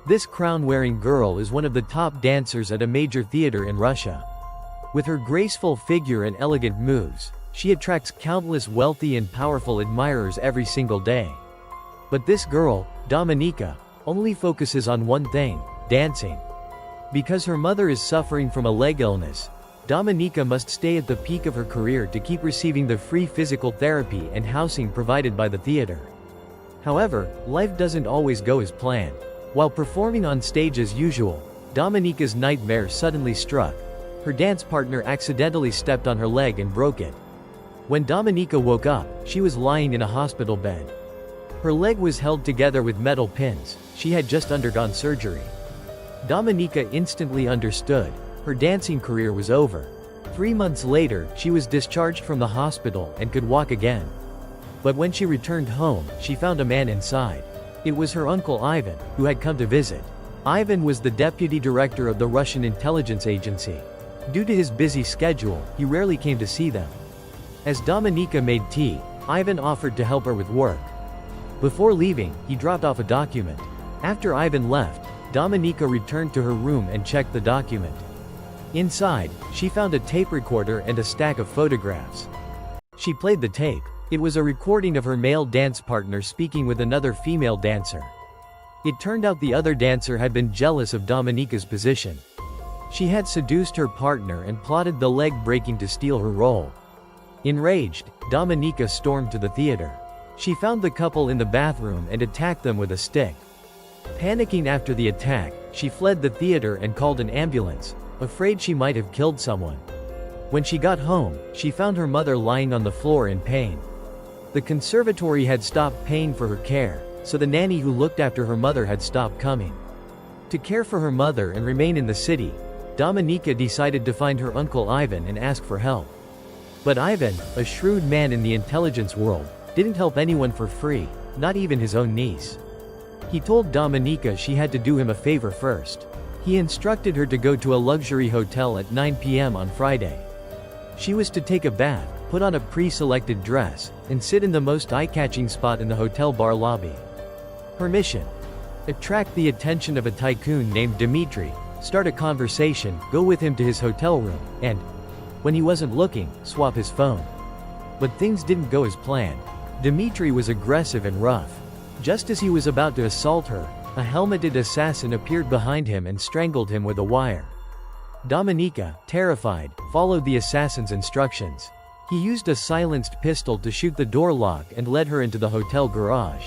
This crown-wearing girl is one of the top dancers at a major theater in Russia. With her graceful figure and elegant moves, she attracts countless wealthy and powerful admirers every single day. But this girl, Dominika, only focuses on one thing: dancing. Because her mother is suffering from a leg illness, Dominika must stay at the peak of her career to keep receiving the free physical therapy and housing provided by the theater. However, life doesn't always go as planned. While performing on stage as usual, Dominika's nightmare suddenly struck. Her dance partner accidentally stepped on her leg and broke it. When Dominika woke up, she was lying in a hospital bed. Her leg was held together with metal pins. She had just undergone surgery. Dominika instantly understood. Her dancing career was over. 3 months later, she was discharged from the hospital and could walk again. But when she returned home, she found a man inside. It was her uncle Ivan, who had come to visit. Ivan was the deputy director of the Russian intelligence agency. Due to his busy schedule, he rarely came to see them. As Dominika made tea, Ivan offered to help her with work. Before leaving, he dropped off a document. After Ivan left, Dominika returned to her room and checked the document. Inside, she found a tape recorder and a stack of photographs. She played the tape. It was a recording of her male dance partner speaking with another female dancer. It turned out the other dancer had been jealous of Dominika's position. She had seduced her partner and plotted the leg breaking to steal her role. Enraged, Dominika stormed to the theater. She found the couple in the bathroom and attacked them with a stick. Panicking after the attack, she fled the theater and called an ambulance, afraid she might have killed someone. When she got home, she found her mother lying on the floor in pain. The conservatory had stopped paying for her care, so the nanny who looked after her mother had stopped coming. To care for her mother and remain in the city, Dominika decided to find her uncle Ivan and ask for help. But Ivan, a shrewd man in the intelligence world, didn't help anyone for free, not even his own niece. He told Dominika she had to do him a favor first. He instructed her to go to a luxury hotel at 9 p.m. on Friday. She was to take a bath, put on a pre-selected dress, and sit in the most eye-catching spot in the hotel bar lobby. Her mission: attract the attention of a tycoon named Dmitry, start a conversation, go with him to his hotel room, and, when he wasn't looking, swap his phone. But things didn't go as planned. Dmitry was aggressive and rough. Just as he was about to assault her, a helmeted assassin appeared behind him and strangled him with a wire. Dominika, terrified, followed the assassin's instructions. He used a silenced pistol to shoot the door lock and led her into the hotel garage.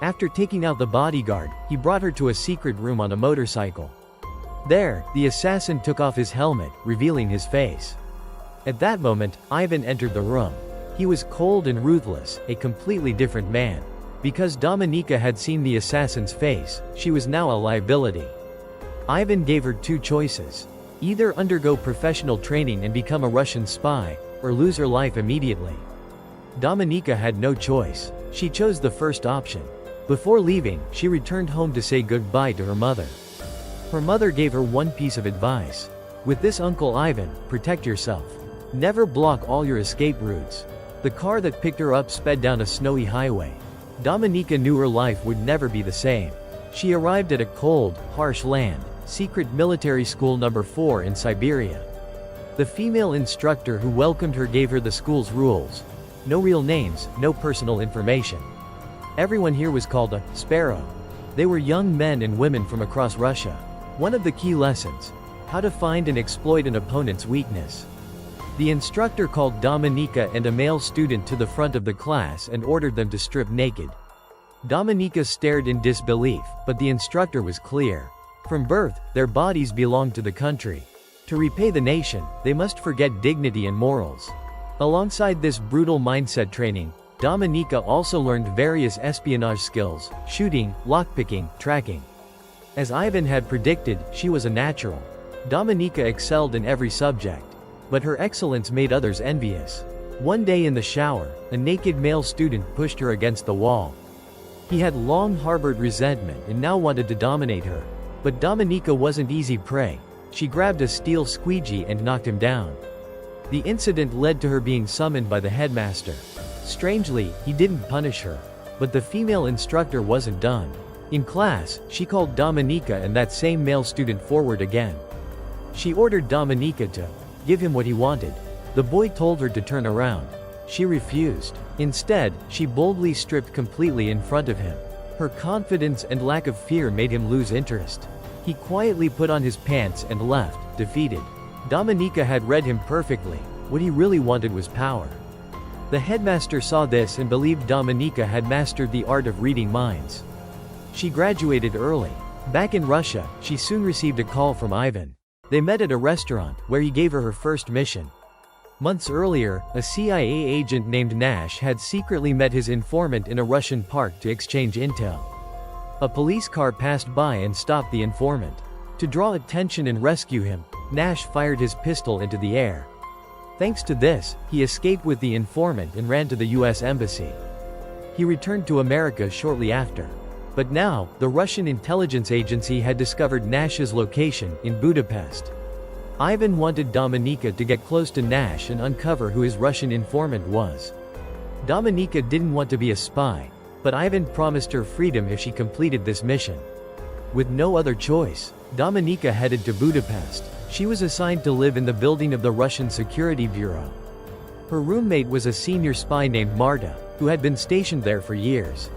After taking out the bodyguard, he brought her to a secret room on a motorcycle. There, the assassin took off his helmet, revealing his face. At that moment, Ivan entered the room. He was cold and ruthless, a completely different man. Because Dominika had seen the assassin's face, she was now a liability. Ivan gave her two choices: either undergo professional training and become a Russian spy, or lose her life immediately. Dominika had no choice. She chose the first option. Before leaving, she returned home to say goodbye to her mother. Her mother gave her one piece of advice: with this Uncle Ivan, protect yourself. Never block all your escape routes. The car that picked her up sped down a snowy highway. Dominika knew her life would never be the same. She arrived at a cold, harsh land, secret military school number 4 in Siberia. The female instructor who welcomed her gave her the school's rules. No real names, no personal information. Everyone here was called a Sparrow. They were young men and women from across Russia. One of the key lessons: how to find and exploit an opponent's weakness. The instructor called Dominika and a male student to the front of the class and ordered them to strip naked. Dominika stared in disbelief, but the instructor was clear. From birth, their bodies belonged to the country. To repay the nation, they must forget dignity and morals. Alongside this brutal mindset training, Dominika also learned various espionage skills: shooting, lockpicking, tracking. As Ivan had predicted, she was a natural. Dominika excelled in every subject. But her excellence made others envious. One day in the shower, a naked male student pushed her against the wall. He had long harbored resentment and now wanted to dominate her. But Dominika wasn't easy prey. She grabbed a steel squeegee and knocked him down. The incident led to her being summoned by the headmaster. Strangely, he didn't punish her. But the female instructor wasn't done. In class, she called Dominika and that same male student forward again. She ordered Dominika to give him what he wanted. The boy told her to turn around. She refused. Instead, she boldly stripped completely in front of him. Her confidence and lack of fear made him lose interest. He quietly put on his pants and left, defeated. Dominika had read him perfectly. What he really wanted was power. The headmaster saw this and believed Dominika had mastered the art of reading minds. She graduated early. Back in Russia, she soon received a call from Ivan. They met at a restaurant, where he gave her her first mission. Months earlier, a CIA agent named Nash had secretly met his informant in a Russian park to exchange intel. A police car passed by and stopped the informant. To draw attention and rescue him, Nash fired his pistol into the air. Thanks to this, he escaped with the informant and ran to the US Embassy. He returned to America shortly after. But now, the Russian intelligence agency had discovered Nash's location, in Budapest. Ivan wanted Dominika to get close to Nash and uncover who his Russian informant was. Dominika didn't want to be a spy, but Ivan promised her freedom if she completed this mission. With no other choice, Dominika headed to Budapest. She was assigned to live in the building of the Russian Security Bureau. Her roommate was a senior spy named Marta, who had been stationed there for years.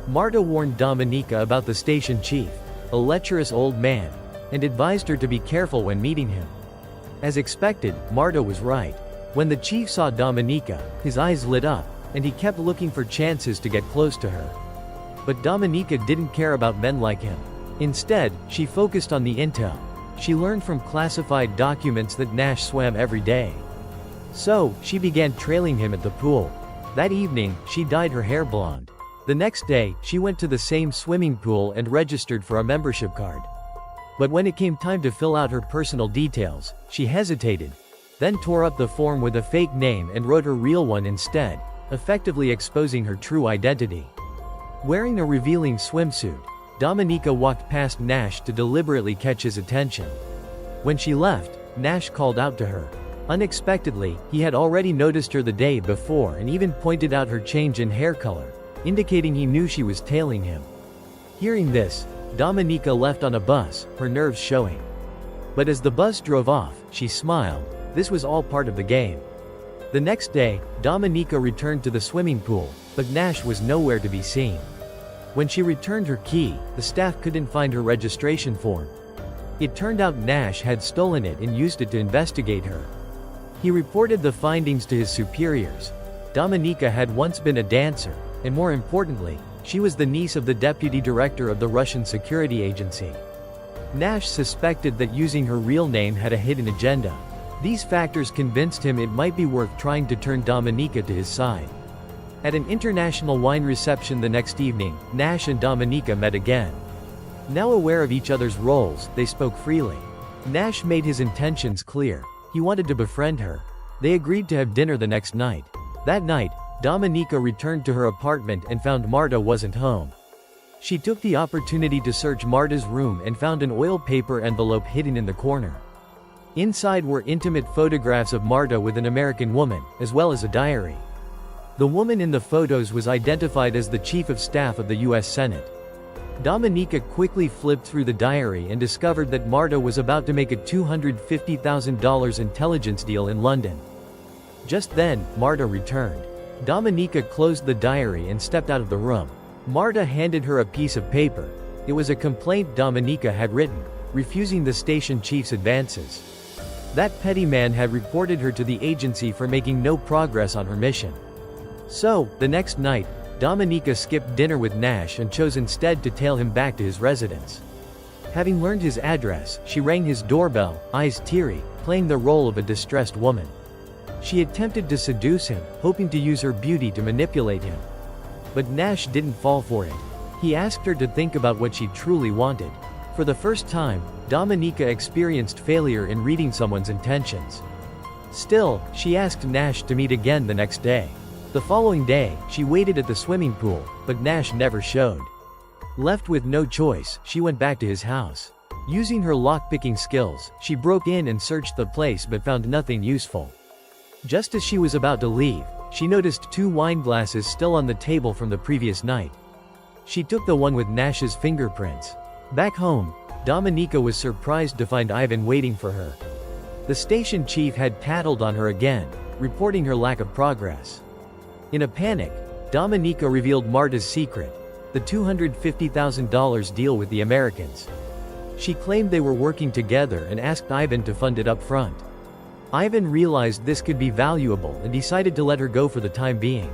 Marta warned Dominika about the station chief, a lecherous old man, and advised her to be careful when meeting him. As expected, Marta was right. When the chief saw Dominika, his eyes lit up, and he kept looking for chances to get close to her. But Dominika didn't care about men like him. Instead, she focused on the intel. She learned from classified documents that Nash swam every day. So, she began trailing him at the pool. That evening, she dyed her hair blonde. The next day, she went to the same swimming pool and registered for a membership card. But when it came time to fill out her personal details, she hesitated, then tore up the form with a fake name and wrote her real one instead, effectively exposing her true identity. Wearing a revealing swimsuit, Dominika walked past Nash to deliberately catch his attention. When she left, Nash called out to her. Unexpectedly, he had already noticed her the day before and even pointed out her change in hair color, indicating he knew she was tailing him. Hearing this, Dominika left on a bus, her nerves showing. But as the bus drove off, she smiled. This was all part of the game. The next day, Dominika returned to the swimming pool, but Nash was nowhere to be seen. When she returned her key, the staff couldn't find her registration form. It turned out Nash had stolen it and used it to investigate her. He reported the findings to his superiors. Dominika had once been a dancer, and more importantly, she was the niece of the deputy director of the Russian security agency. Nash suspected that using her real name had a hidden agenda. These factors convinced him it might be worth trying to turn Dominika to his side. At an international wine reception the next evening, Nash and Dominika met again. Now aware of each other's roles, they spoke freely. Nash made his intentions clear. He wanted to befriend her. They agreed to have dinner the next night. That night, Dominika returned to her apartment and found Marta wasn't home. She took the opportunity to search Marta's room and found an oil paper envelope hidden in the corner. Inside were intimate photographs of Marta with an American woman, as well as a diary. The woman in the photos was identified as the chief of staff of the US Senate. Dominika quickly flipped through the diary and discovered that Marta was about to make a $250,000 intelligence deal in London. Just then, Marta returned. Dominika closed the diary and stepped out of the room. Marta handed her a piece of paper. It was a complaint Dominika had written, refusing the station chief's advances. That petty man had reported her to the agency for making no progress on her mission. So, the next night, Dominika skipped dinner with Nash and chose instead to tail him back to his residence. Having learned his address, she rang his doorbell, eyes teary, playing the role of a distressed woman. She attempted to seduce him, hoping to use her beauty to manipulate him. But Nash didn't fall for it. He asked her to think about what she truly wanted. For the first time, Dominika experienced failure in reading someone's intentions. Still, she asked Nash to meet again the next day. The following day, she waited at the swimming pool, but Nash never showed. Left with no choice, she went back to his house. Using her lockpicking skills, she broke in and searched the place but found nothing useful. Just as she was about to leave, she noticed 2 wine glasses still on the table from the previous night. She took the one with Nash's fingerprints. Back home, Dominika was surprised to find Ivan waiting for her. The station chief had tattled on her again, reporting her lack of progress. In a panic, Dominika revealed Marta's secret, the $250,000 deal with the Americans. She claimed they were working together and asked Ivan to fund it up front. Ivan realized this could be valuable and decided to let her go for the time being.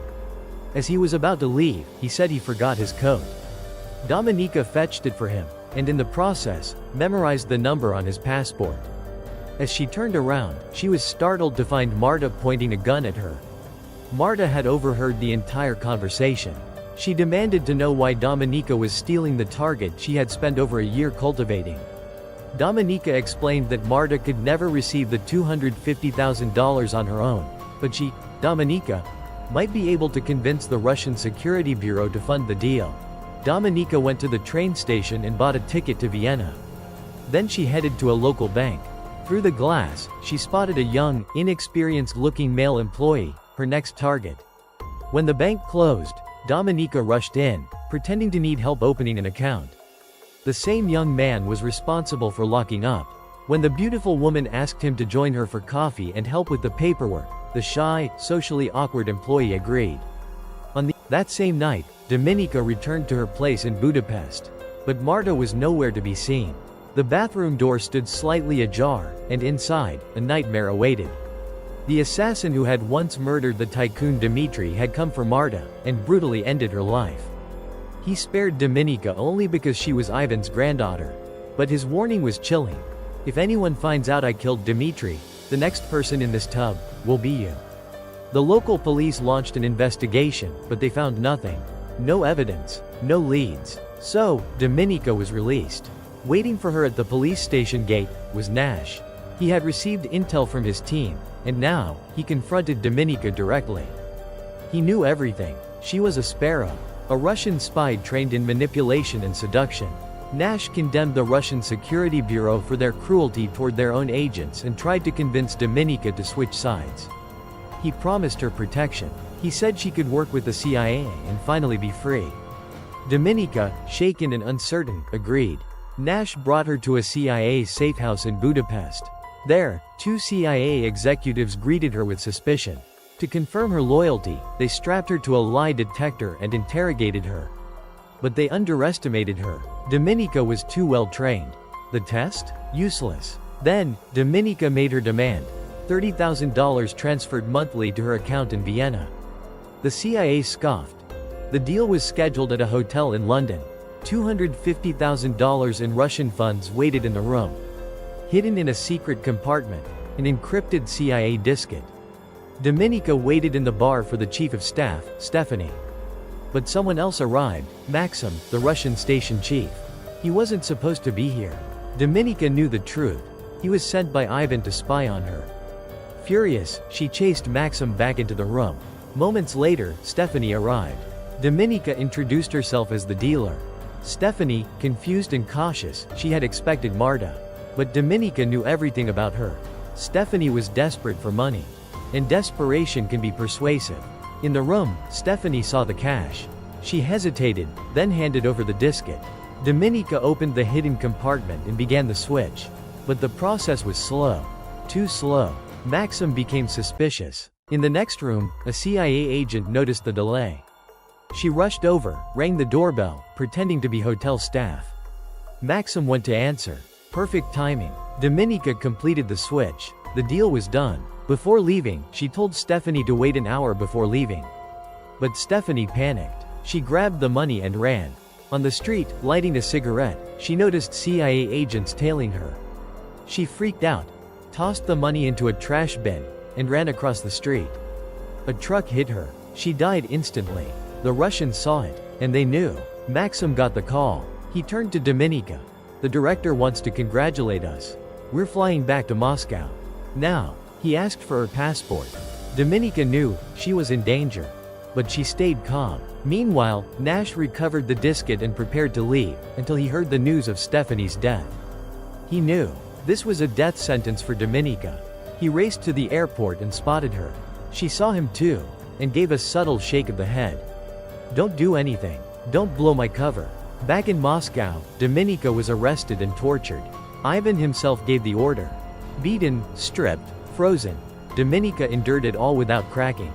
As he was about to leave, he said he forgot his coat. Dominika fetched it for him, and in the process, memorized the number on his passport. As she turned around, she was startled to find Marta pointing a gun at her. Marta had overheard the entire conversation. She demanded to know why Dominika was stealing the target she had spent over a year cultivating. Dominika explained that Marta could never receive the $250,000 on her own, but she, Dominika, might be able to convince the Russian Security Bureau to fund the deal. Dominika went to the train station and bought a ticket to Vienna. Then she headed to a local bank. Through the glass, she spotted a young, inexperienced-looking male employee, her next target. When the bank closed, Dominika rushed in, pretending to need help opening an account. The same young man was responsible for locking up. When the beautiful woman asked him to join her for coffee and help with the paperwork, the shy, socially awkward employee agreed. That same night, Dominika returned to her place in Budapest. But Marta was nowhere to be seen. The bathroom door stood slightly ajar, and inside, a nightmare awaited. The assassin who had once murdered the tycoon Dmitri had come for Marta, and brutally ended her life. He spared Dominika only because she was Ivan's granddaughter. But his warning was chilling. If anyone finds out I killed Dmitri, the next person in this tub will be you. The local police launched an investigation, but they found nothing. No evidence, no leads. So, Dominika was released. Waiting for her at the police station gate was Nash. He had received intel from his team, and now, he confronted Dominika directly. He knew everything. She was a Sparrow, a Russian spy trained in manipulation and seduction. Nash condemned the Russian Security Bureau for their cruelty toward their own agents and tried to convince Dominika to switch sides. He promised her protection. He said she could work with the CIA and finally be free. Dominika, shaken and uncertain, agreed. Nash brought her to a CIA safehouse in Budapest. There, two CIA executives greeted her with suspicion. To confirm her loyalty, they strapped her to a lie detector and interrogated her. But they underestimated her. Dominika was too well trained. The test? Useless. Then, Dominika made her demand. $30,000 transferred monthly to her account in Vienna. The CIA scoffed. The deal was scheduled at a hotel in London. $250,000 in Russian funds waited in the room. Hidden in a secret compartment, an encrypted CIA diskette. Dominika waited in the bar for the chief of staff, Stephanie. But someone else arrived, Maxim, the Russian station chief. He wasn't supposed to be here. Dominika knew the truth. He was sent by Ivan to spy on her. Furious, she chased Maxim back into the room. Moments later, Stephanie arrived. Dominika introduced herself as the dealer. Stephanie, confused and cautious, she had expected Marta. But Dominika knew everything about her. Stephanie was desperate for money. And desperation can be persuasive. In the room, Stephanie saw the cash. She hesitated, then handed over the diskette. Dominika opened the hidden compartment and began the switch. But the process was slow. Too slow. Maxim became suspicious. In the next room, a CIA agent noticed the delay. She rushed over, rang the doorbell, pretending to be hotel staff. Maxim went to answer. Perfect timing. Dominika completed the switch. The deal was done. Before leaving, she told Stephanie to wait an hour before leaving. But Stephanie panicked. She grabbed the money and ran. On the street, lighting a cigarette, she noticed CIA agents tailing her. She freaked out, tossed the money into a trash bin, and ran across the street. A truck hit her. She died instantly. The Russians saw it, and they knew. Maxim got the call. He turned to Dominika. The director wants to congratulate us. We're flying back to Moscow. Now. He asked for her passport. Dominika knew she was in danger. But she stayed calm. Meanwhile, Nash recovered the diskette and prepared to leave, until he heard the news of Stephanie's death. He knew. This was a death sentence for Dominika. He raced to the airport and spotted her. She saw him too, and gave a subtle shake of the head. Don't do anything. Don't blow my cover. Back in Moscow, Dominika was arrested and tortured. Ivan himself gave the order. Beaten, stripped, frozen, Dominika endured it all without cracking.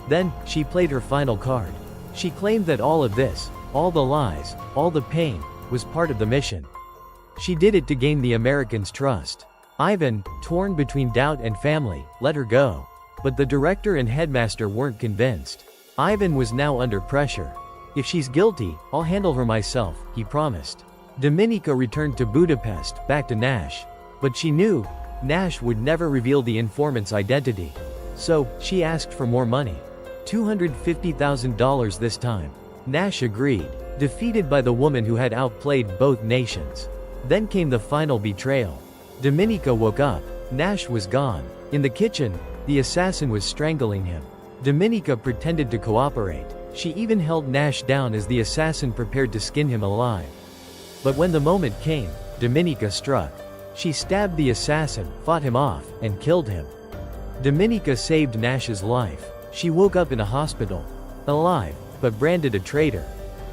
Then, she played her final card. She claimed that all of this, all the lies, all the pain, was part of the mission. She did it to gain the Americans' trust. Ivan, torn between doubt and family, let her go. But the director and headmaster weren't convinced. Ivan was now under pressure. If she's guilty, I'll handle her myself, he promised. Dominika returned to Budapest, back to Nash. But she knew, Nash would never reveal the informant's identity. So, she asked for more money. $250,000 this time. Nash agreed, defeated by the woman who had outplayed both nations. Then came the final betrayal. Dominika woke up. Nash was gone. In the kitchen, the assassin was strangling him. Dominika pretended to cooperate. She even held Nash down as the assassin prepared to skin him alive. But when the moment came, Dominika struck. She stabbed the assassin, fought him off, and killed him. Dominika saved Nash's life. She woke up in a hospital. Alive, but branded a traitor.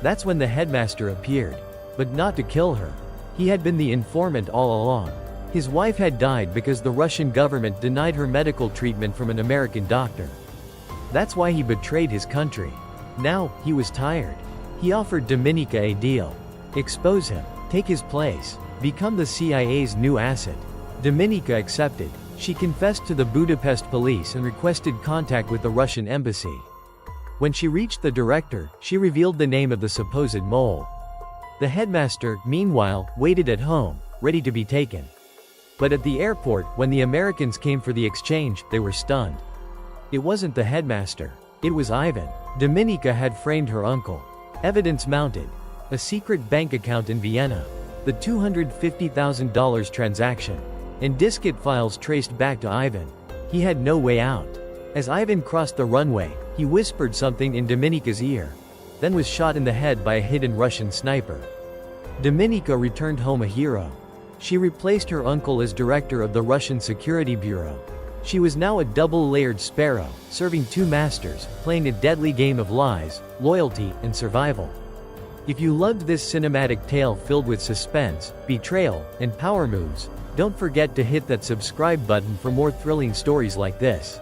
That's when the headmaster appeared. But not to kill her. He had been the informant all along. His wife had died because the Russian government denied her medical treatment from an American doctor. That's why he betrayed his country. Now, he was tired. He offered Dominika a deal. Expose him, take his place, become the CIA's new asset. Dominika accepted. She confessed to the Budapest police and requested contact with the Russian embassy. When she reached the director, she revealed the name of the supposed mole. The headmaster, meanwhile, waited at home, ready to be taken. But at the airport, when the Americans came for the exchange, they were stunned. It wasn't the headmaster. It was Ivan. Dominika had framed her uncle. Evidence mounted. A secret bank account in Vienna. The $250,000 transaction. And diskette files traced back to Ivan. He had no way out. As Ivan crossed the runway, he whispered something in Dominika's ear. Then was shot in the head by a hidden Russian sniper. Dominika returned home a hero. She replaced her uncle as director of the Russian Security Bureau. She was now a double-layered sparrow, serving two masters, playing a deadly game of lies, loyalty, and survival. If you loved this cinematic tale filled with suspense, betrayal, and power moves, don't forget to hit that subscribe button for more thrilling stories like this.